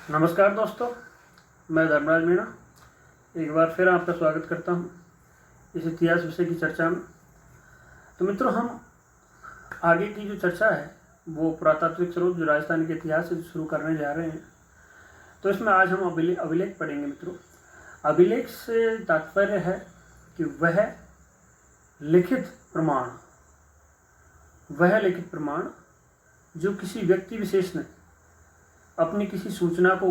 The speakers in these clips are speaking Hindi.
नमस्कार दोस्तों, मैं धर्मराज मीणा एक बार फिर आपका स्वागत करता हूं इस इतिहास विषय की चर्चा में। तो मित्रों, हम आगे की जो चर्चा है वो पुरातात्विक स्रोत जो राजस्थान के इतिहास से शुरू करने जा रहे हैं। तो इसमें आज हम अभिलेख पढ़ेंगे। मित्रों, अभिलेख से तात्पर्य है कि वह लिखित प्रमाण जो किसी व्यक्ति विशेष ने अपनी किसी सूचना को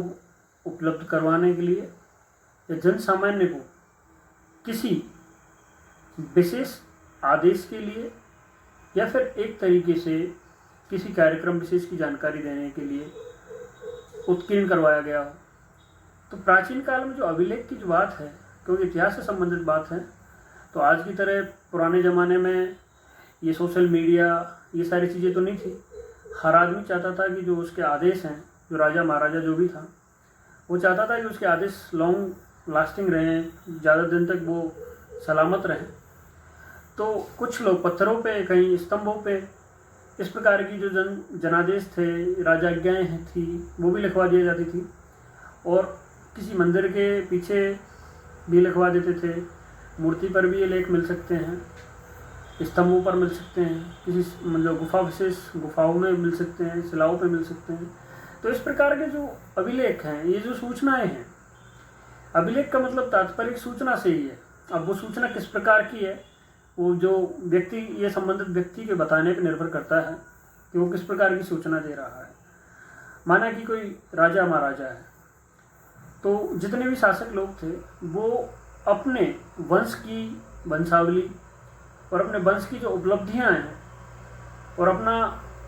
उपलब्ध करवाने के लिए या जन सामान्य को किसी विशेष आदेश के लिए या फिर एक तरीके से किसी कार्यक्रम विशेष की जानकारी देने के लिए उत्कीर्ण करवाया गया हो। तो प्राचीन काल में जो अभिलेख की जो बात है, क्योंकि इतिहास से संबंधित बात है, तो आज की तरह पुराने ज़माने में ये सोशल मीडिया ये सारी चीज़ें तो नहीं थी। हर आदमी चाहता था कि जो उसके आदेश हैं, जो राजा महाराजा जो भी था, वो चाहता था कि उसके आदेश लॉन्ग लास्टिंग रहें, ज़्यादा दिन तक वो सलामत रहें। तो कुछ लोग पत्थरों पे, कहीं स्तंभों पे इस प्रकार की जो जनादेश थे, राजाज्ञाएँ थी, वो भी लिखवा दी जाती थी। और किसी मंदिर के पीछे भी लिखवा देते थे। मूर्ति पर भी ये लेख मिल सकते हैं, स्तंभों पर मिल सकते हैं, किसी मतलब गुफा विशेष गुफाओं में मिल सकते हैं, शिलाओं पे मिल सकते हैं। तो इस प्रकार के जो अभिलेख हैं, ये जो सूचनाएं हैं, अभिलेख का मतलब तात्पर्य सूचना से ही है। अब वो सूचना किस प्रकार की है, वो जो व्यक्ति, ये संबंधित व्यक्ति के बताने पर निर्भर करता है कि वो किस प्रकार की सूचना दे रहा है। माना कि कोई राजा महाराजा है, तो जितने भी शासक लोग थे वो अपने वंश की वंशावली और अपने वंश की जो उपलब्धियां हैं और अपना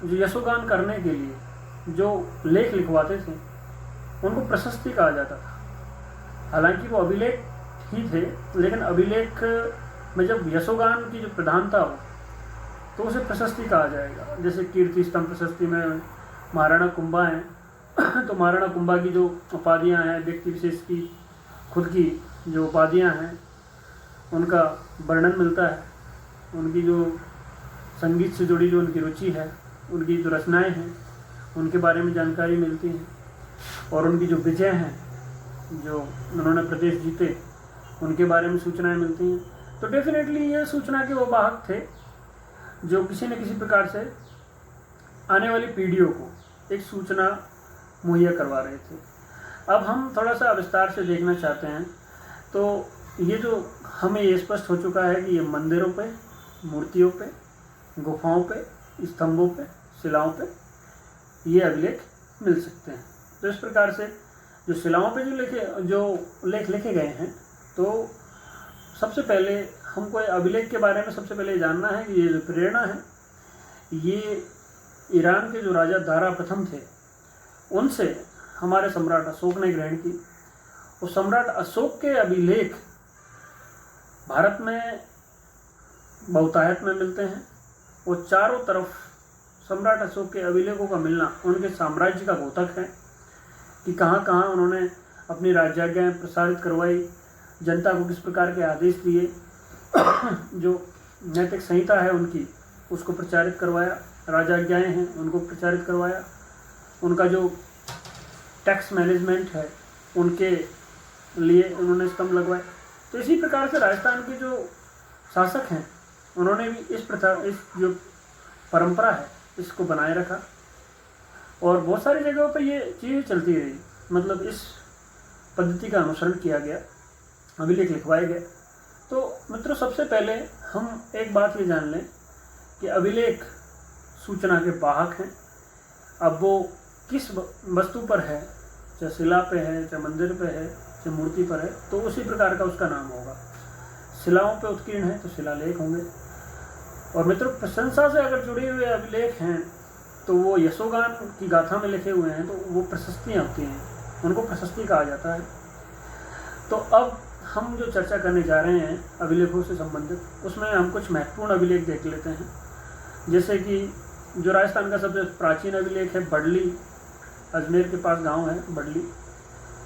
जो यशोगान करने के लिए जो लेख लिखवाते थे, उनको प्रशस्ति कहा जाता था। हालांकि वो अभिलेख ही थे, लेकिन अभिलेख में जब यशोगान की जो प्रधानता हो तो उसे प्रशस्ति कहा जाएगा। जैसे कीर्ति स्तंभ प्रशस्ति में महाराणा कुंभा हैं तो महाराणा कुंभा की जो उपाधियां हैं, व्यक्ति विशेष की खुद की जो उपाधियां हैं, उनका वर्णन मिलता है। उनकी जो संगीत से जुड़ी जो उनकी रुचि है, उनकी जो रचनाएं हैं, उनके बारे में जानकारी मिलती है। और उनकी जो विजय हैं, जो उन्होंने प्रदेश जीते, उनके बारे में सूचनाएं मिलती हैं। तो डेफिनेटली ये सूचना के वो वाहक थे जो किसी न किसी प्रकार से आने वाली पीढ़ियों को एक सूचना मुहैया करवा रहे थे। अब हम थोड़ा सा विस्तार से देखना चाहते हैं। तो ये जो हमें ये स्पष्ट हो चुका है कि ये मंदिरों पे, मूर्तियों पे, गुफाओं पे, स्तंभों पे, शिलाओं पे ये अभिलेख मिल सकते हैं। तो इस प्रकार से जो शिलाओं पे जो लेख लिखे गए हैं, तो सबसे पहले हमको अभिलेख के बारे में सबसे पहले जानना है कि ये जो प्रेरणा है, ये ईरान के जो राजा दारा प्रथम थे, उनसे हमारे सम्राट अशोक ने ग्रहण की। और सम्राट अशोक के अभिलेख भारत में बहुतायत में मिलते हैं और चारों तरफ सम्राट अशोक के अभिलेखों का मिलना उनके साम्राज्य का द्योतक है कि कहाँ कहाँ उन्होंने अपनी राज्याज्ञाएँ प्रसारित करवाई, जनता को किस प्रकार के आदेश दिए, जो नैतिक संहिता है उनकी उसको प्रचारित करवाया, राज्याज्ञाएँ हैं उनको प्रचारित करवाया, उनका जो टैक्स मैनेजमेंट है उनके लिए उन्होंने स्तंभ लगवाए। तो इसी प्रकार से राजस्थान के जो शासक हैं, उन्होंने भी इस जो परंपरा है इसको बनाए रखा। और बहुत सारी जगहों पर ये चीज़ें चलती रही, मतलब इस पद्धति का अनुसरण किया गया, अभिलेख लिखवाए गए। तो मित्रों, सबसे पहले हम एक बात ये जान लें कि अभिलेख सूचना के वाहक हैं। अब वो किस वस्तु पर है, चाहे शिला पे है, चाहे मंदिर पे है, चाहे मूर्ति पर है, तो उसी प्रकार का उसका नाम होगा। शिलाओं पे उत्कीर्ण है तो शिलालेख होंगे। और मित्रों, प्रशंसा से अगर जुड़े हुए अभिलेख हैं तो वो यशोगान की गाथा में लिखे हुए हैं, तो वो प्रशस्तियाँ होती हैं, उनको प्रशस्ति कहा जाता है। तो अब हम जो चर्चा करने जा रहे हैं अभिलेखों से संबंधित, उसमें हम कुछ महत्वपूर्ण अभिलेख देख लेते हैं। जैसे कि जो राजस्थान का सबसे प्राचीन अभिलेख है बडली, अजमेर के पास गांव है बडली,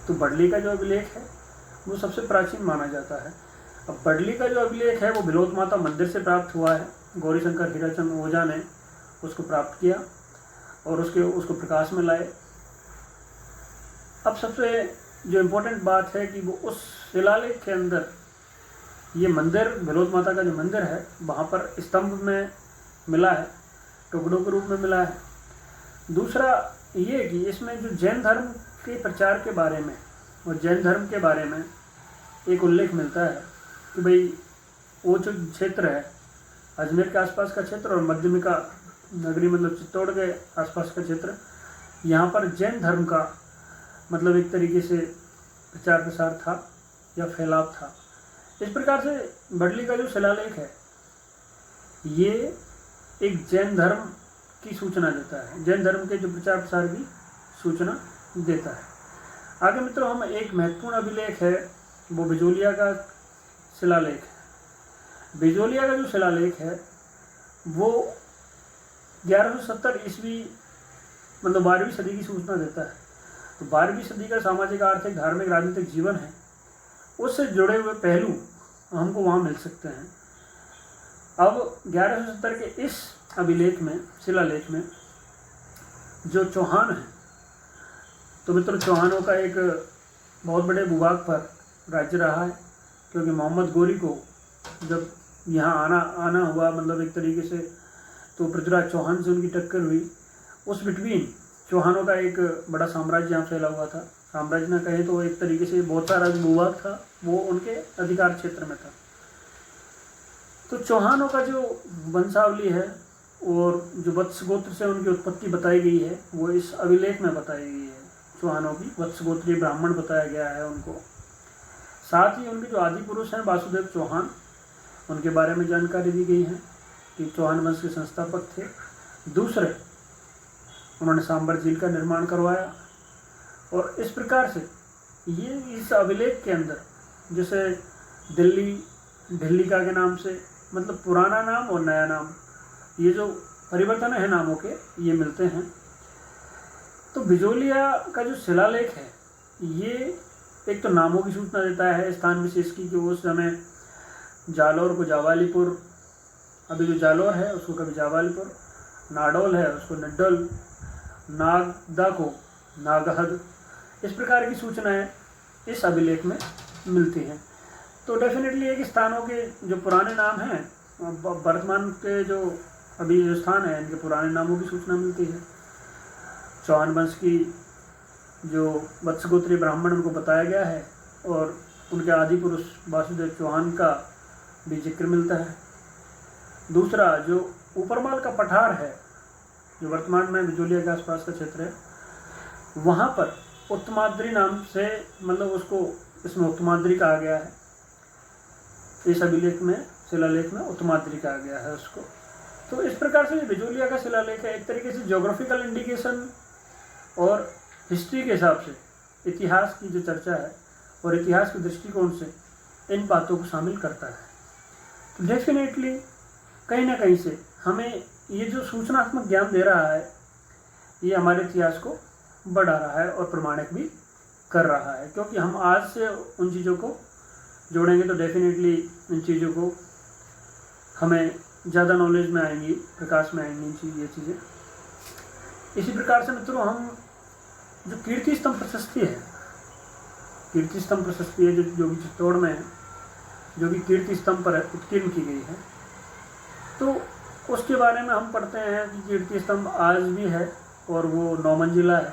तो बडली का जो अभिलेख है वो सबसे प्राचीन माना जाता है। अब बडली का जो अभिलेख है वो बिलोद माता मंदिर से प्राप्त हुआ है। गौरीशंकर हीराचंद ओझा ने उसको प्राप्त किया और उसको प्रकाश में लाए। अब सबसे जो इम्पोर्टेंट बात है कि वो उस शिलालेख के अंदर ये मंदिर, भैलोत माता का जो मंदिर है, वहाँ पर स्तंभ में मिला है, टुकड़ों के रूप में मिला है। दूसरा ये कि इसमें जो जैन धर्म के प्रचार के बारे में और जैन धर्म के बारे में एक उल्लेख मिलता है कि भाई वो जो क्षेत्र है अजमेर के आसपास का क्षेत्र और मध्यमिका नगरी मतलब चित्तौड़ के आसपास का क्षेत्र, यहाँ पर जैन धर्म का मतलब एक तरीके से प्रचार प्रसार था या फैलाव था। इस प्रकार से बडली का जो शिलालेख है ये एक जैन धर्म की सूचना देता है, जैन धर्म के जो प्रचार प्रसार की सूचना देता है। आगे मित्रों, हम एक महत्वपूर्ण अभिलेख है वो बिजोलिया का शिलालेख है। बिजोलिया का जो शिलालेख है वो 1170 ईस्वी मतलब 12वीं सदी की सूचना देता है। तो 12वीं सदी का सामाजिक, आर्थिक, धार्मिक, राजनीतिक जीवन है, उससे जुड़े हुए पहलू हमको वहाँ मिल सकते हैं। अब 1170 के इस अभिलेख में, शिलालेख में जो चौहान है, तो मित्रों चौहानों का एक बहुत बड़े भूभाग पर राज्य रहा है, क्योंकि मोहम्मद गोरी को जब यहाँ आना हुआ मतलब एक तरीके से, तो पृथ्वीराज चौहान से उनकी टक्कर हुई। उस बिटवीन चौहानों का एक बड़ा साम्राज्य यहाँ फैला हुआ था। साम्राज्य ना कहें तो एक तरीके से बहुत सारा जो भूभाग था वो उनके अधिकार क्षेत्र में था। तो चौहानों का जो वंशावली है और जो वत्स गोत्र से उनकी उत्पत्ति बताई गई है वो इस अभिलेख में बताई गई है। चौहानों की वत्स गोत्रीय ब्राह्मण बताया गया है उनको। साथ ही उनके जो आदि पुरुष हैं वासुदेव चौहान, उनके बारे में जानकारी दी गई है कि चौहान वंश के संस्थापक थे। दूसरे, उन्होंने सांबर झील का निर्माण करवाया। और इस प्रकार से ये इस अभिलेख के अंदर जैसे ढिल्लिका के नाम से मतलब पुराना नाम और नया नाम, ये जो परिवर्तन है नामों के, ये मिलते हैं। तो बिजोलिया का जो शिलालेख है ये एक तो नामों की सूचना देता है, स्थान विशेष की, कि उस समय जालौर को जावालीपुर, अभी जो जालौर है उसको कभी जावालीपुर, नाडौल है उसको नड्डल, नागदा को नागहद, इस प्रकार की सूचनाएं इस अभिलेख में मिलती हैं। तो डेफिनेटली एक स्थानों के जो पुराने नाम हैं, वर्तमान के जो अभी जो स्थान है इनके पुराने नामों की सूचना मिलती है। चौहान वंश की जो वत्सगोत्री ब्राह्मण उनको बताया गया है और उनके आदि पुरुष वासुदेव चौहान का भी जिक्र मिलता है। दूसरा, जो ऊपरमाल का पठार है जो वर्तमान में बिजोलिया के आसपास का क्षेत्र है, वहाँ पर उत्तमाद्री नाम से मतलब उसको इसमें उत्तमाद्री कहा गया है। इस अभिलेख में, शिलालेख में उत्तमाद्री कहा गया है उसको। तो इस प्रकार से बिजोलिया का शिलालेख है एक तरीके से ज्योग्राफिकल इंडिकेशन और हिस्ट्री के हिसाब से इतिहास की जो चर्चा है और इतिहास के दृष्टिकोण से इन बातों को शामिल करता है। तो डेफिनेटली कहीं ना कहीं से हमें ये जो सूचनात्मक ज्ञान दे रहा है ये हमारे इतिहास को बढ़ा रहा है और प्रमाणित भी कर रहा है, क्योंकि हम आज से उन चीज़ों को जोड़ेंगे तो डेफिनेटली इन चीज़ों को हमें ज़्यादा नॉलेज में आएंगी, प्रकाश में आएंगी ये चीज़ें। इसी प्रकार से मित्रों, हम जो कीर्ति स्तंभ प्रशस्ति है, कीर्ति स्तंभ प्रशस्ति है जो कि चित्तौड़ में है, जो कि कीर्ति स्तंभ पर उत्कीर्ण की गई है, तो उसके बारे में हम पढ़ते हैं कि कीर्ति स्तंभ आज भी है और वो 9 मंजिला है।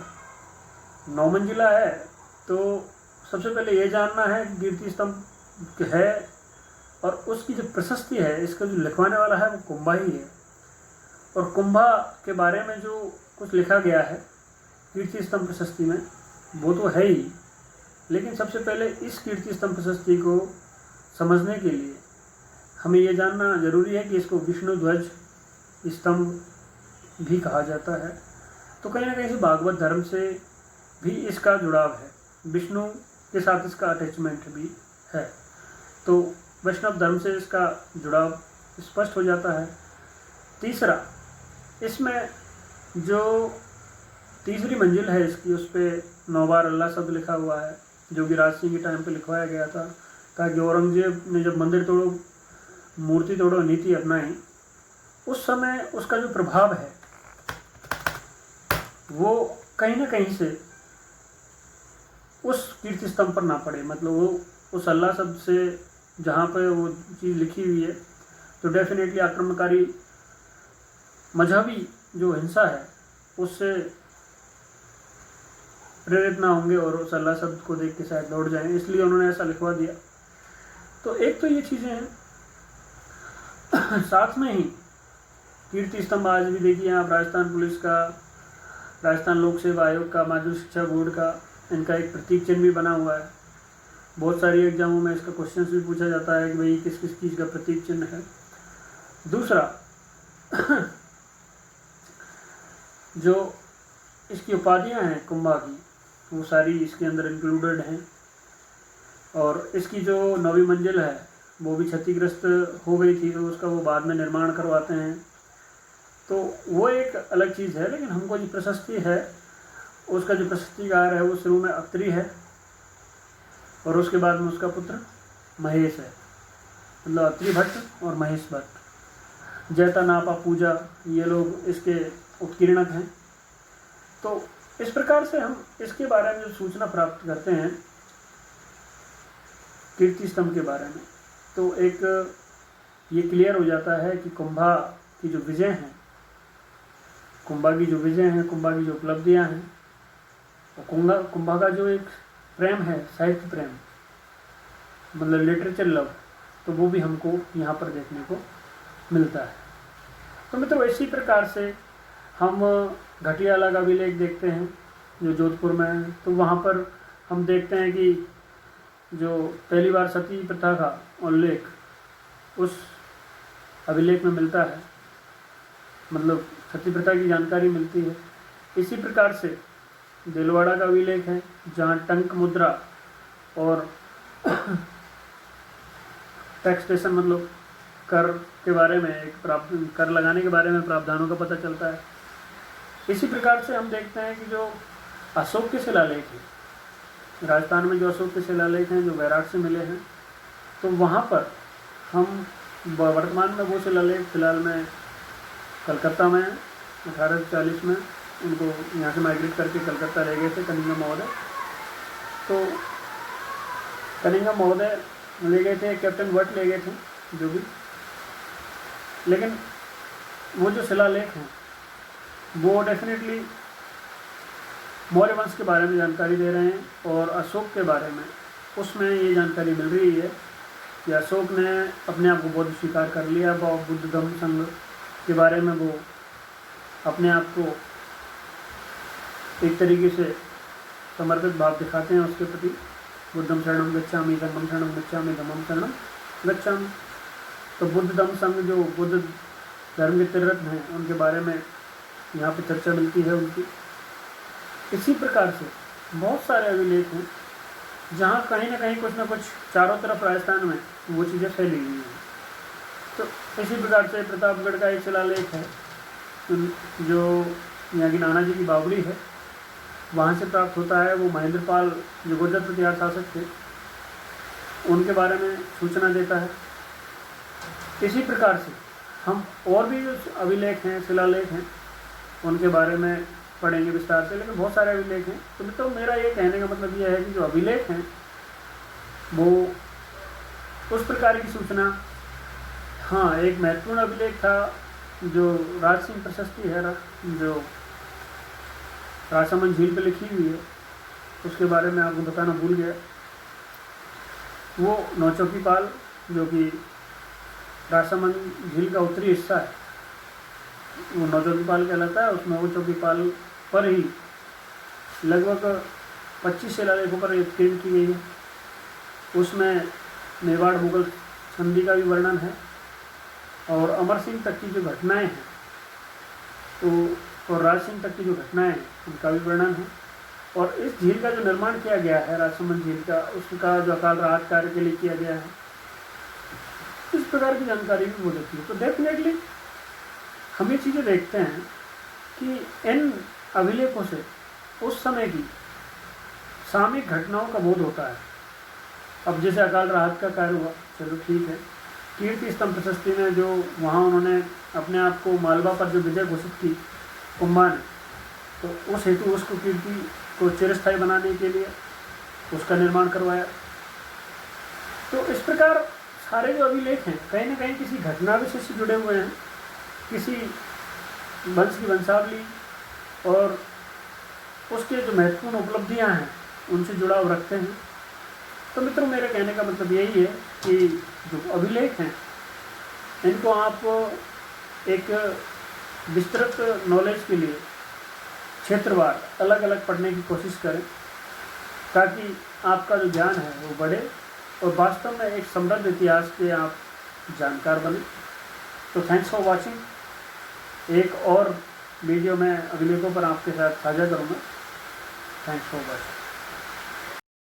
9 मंजिला है। तो सबसे पहले ये जानना है कि कीर्ति स्तंभ है और उसकी जो प्रशस्ति है, इसका जो लिखवाने वाला है वो कुंभा ही है। और कुंभा के बारे में जो कुछ लिखा गया है कीर्ति स्तंभ प्रशस्ति में वो तो है ही, लेकिन सबसे पहले इस कीर्ति स्तंभ प्रशस्ति को समझने के लिए हमें ये जानना जरूरी है कि इसको विष्णु ध्वज स्तंभ भी कहा जाता है। तो कहीं ना कहीं से भागवत धर्म से भी इसका जुड़ाव है, विष्णु के साथ इसका अटैचमेंट भी है, तो वैष्णव धर्म से इसका जुड़ाव स्पष्ट हो जाता है। तीसरा, इसमें जो तीसरी मंजिल है इसकी, उस पर 9 बार अल्लाह शब्द लिखा हुआ है, जो कि राज सिंह के टाइम पे लिखवाया गया था, ताकि औरंगजेब ने जब मंदिर तोड़ो, मूर्ति तोड़ो नीति अपनाई, उस समय उसका जो प्रभाव है वो कहीं ना कहीं से उस कीर्ति स्तंभ पर ना पड़े, मतलब वो उस अल्लाह शब्द से जहाँ पे वो चीज़ लिखी हुई है, तो डेफिनेटली आक्रमणकारी मजहबी जो हिंसा है उससे प्रेरित ना होंगे और उस अल्लाह शब्द को देख के शायद लौट जाएं, इसलिए उन्होंने ऐसा लिखवा दिया। तो एक तो ये चीज़ें हैं। साथ में ही कीर्ति स्तंभ आज भी देखिए आप राजस्थान पुलिस का, राजस्थान लोक सेवा आयोग का, माध्यमिक शिक्षा बोर्ड का, इनका एक प्रतीक चिन्ह भी बना हुआ है। बहुत सारी एग्जामों में इसका क्वेश्चन भी पूछा जाता है कि भाई किस किस चीज़ का प्रतीक चिन्ह है। दूसरा जो इसकी उपाधियां हैं कुंभा की, वो सारी इसके अंदर इंक्लूडेड हैं। और इसकी जो 9वीं मंजिल है वो भी क्षतिग्रस्त हो गई थी, तो उसका वो बाद में निर्माण करवाते हैं, तो वो एक अलग चीज़ है। लेकिन हमको जो प्रशस्ति है, उसका जो प्रशस्तिकार है वो शुरू में अत्रि है और उसके बाद में उसका पुत्र महेश है, मतलब अत्रि भट्ट और महेश भट्ट, जैता नापा पूजा, ये लोग इसके उत्कीर्णक हैं। तो इस प्रकार से हम इसके बारे में जो सूचना प्राप्त करते हैं कीर्ति स्तंभ के बारे में, तो एक ये क्लियर हो जाता है कि कुंभा की जो विजय हैं, कुंभा की जो विजय हैं, कुंभा की जो उपलब्धियां हैं, और कुंभा का जो एक प्रेम है, साहित्य प्रेम, मतलब लिटरेचर लव, तो वो भी हमको यहाँ पर देखने को मिलता है। तो मित्रों, इसी प्रकार से हम घटियाला का अभिलेख देखते हैं जो जोधपुर में है, तो वहाँ पर हम देखते हैं कि जो पहली बार सती प्रथा का उल्लेख उस अभिलेख में मिलता है, मतलब सती प्रथा की जानकारी मिलती है। इसी प्रकार से दिलवाड़ा का अभिलेख है जहाँ टंक मुद्रा और टैक्सेशन, मतलब कर के बारे में, एक कर लगाने के बारे में प्रावधानों का पता चलता है। इसी प्रकार से हम देखते हैं कि जो अशोक के शिलालेख हैं, राजस्थान में जो अशोक के शिलालेख हैं जो वैराट से मिले हैं, तो वहाँ पर हम वर्तमान में वो शिलालेख फिलहाल में कलकत्ता में 1840 में उनको यहाँ से माइग्रेट करके कलकत्ता ले गए थे कनिंघम महोदय। तो कनिंघम महोदय ले गए थे, कैप्टन वट ले गए थे जो भी, लेकिन वो जो शिलालेख हैं वो डेफिनेटली मौर्य वंश के बारे में जानकारी दे रहे हैं। और अशोक के बारे में उसमें ये जानकारी मिल रही है कि अशोक ने अपने आप को बौद्ध स्वीकार कर लिया, बुद्ध धम्म संघ के बारे में वो अपने आप को एक तरीके से समर्पित भाव दिखाते हैं उसके प्रति। बुद्धम शरणम गच्छामि, धम्मम शरणम गच्छामि, धम्मम शरणम गच्छामि। तो बुद्ध धम्म संघ जो बुद्ध धर्म के तीर्थरत्न हैं उनके बारे में यहाँ पे चर्चा मिलती है उनकी। इसी प्रकार से बहुत सारे अभिलेख हैं जहाँ कहीं ना कहीं कुछ ना कुछ चारों तरफ राजस्थान में वो चीज़ें फैली हुई हैं। तो इसी प्रकार से प्रतापगढ़ का एक शिलालेख है जो यहाँ की नाना जी की बावड़ी है, वहाँ से प्राप्त होता है। वो महेंद्रपाल जो गुर्जर प्रतिहार शासक थे उनके बारे में सूचना देता है। इसी प्रकार से हम और भी जो अभिलेख हैं, शिलालेख हैं, उनके बारे में पढ़ेंगे विस्तार से, लेकिन बहुत सारे अभिलेख हैं। तो मेरा ये कहने का मतलब ये है कि जो अभिलेख हैं वो उस प्रकार की सूचना, हाँ एक महत्वपूर्ण अभिलेख था जो राज सिंह प्रशस्ति है जो राजसमंद झील पे लिखी हुई है, उसके बारे में आपको बताना भूल गया। वो नौचौकी पाल जो कि राजसमंद झील का उत्तरी हिस्सा है, वो नौचौकी पाल कहलाता है। उसमें वो चौकी पाल पर ही लगभग 25 शिलालेखों पर उत्कीर्ण की गई है। उसमें मेवाड़ मुगल संधि का भी वर्णन है और अमर सिंह तक की जो घटनाएं हैं तो और राज सिंह तक की जो घटनाएं हैं उनका भी वर्णन है। और इस झील का जो निर्माण किया गया है राजसमंद झील का, उसका जो अकाल राहत कार्य के लिए किया गया है, इस प्रकार की जानकारी भी वो देती है। तो डेफिनेटली हम ये चीज़ें देखते हैं कि इन अभिलेखों से उस समय की सामयिक घटनाओं का बोध होता है। अब जैसे अकाल राहत का कार्य हुआ, चलो ठीक है, कीर्ति स्तंभ प्रशस्ति में जो वहाँ उन्होंने अपने आप को मालवा पर जो विजय घोषित की कुंभा ने, तो उस हेतु उसको कीर्ति को चिरस्थायी बनाने के लिए उसका निर्माण करवाया। तो इस प्रकार सारे जो अभिलेख हैं कहीं ना कहीं किसी घटना विशेष से जुड़े हुए हैं, किसी वंश की वंशावली और उसके जो महत्वपूर्ण उपलब्धियां हैं उनसे जुड़ाव रखते हैं। तो मित्रों, मेरे कहने का मतलब यही है कि जो अभिलेख हैं इनको आप एक विस्तृत नॉलेज के लिए क्षेत्रवार अलग अलग पढ़ने की कोशिश करें, ताकि आपका जो ज्ञान है वो बढ़े और वास्तव में एक समृद्ध इतिहास के आप जानकार बने। तो थैंक्स फॉर वॉचिंग। एक और वीडियो मैं अभिलेखों पर आपके साथ साझा करूँगा। Thanks for watching.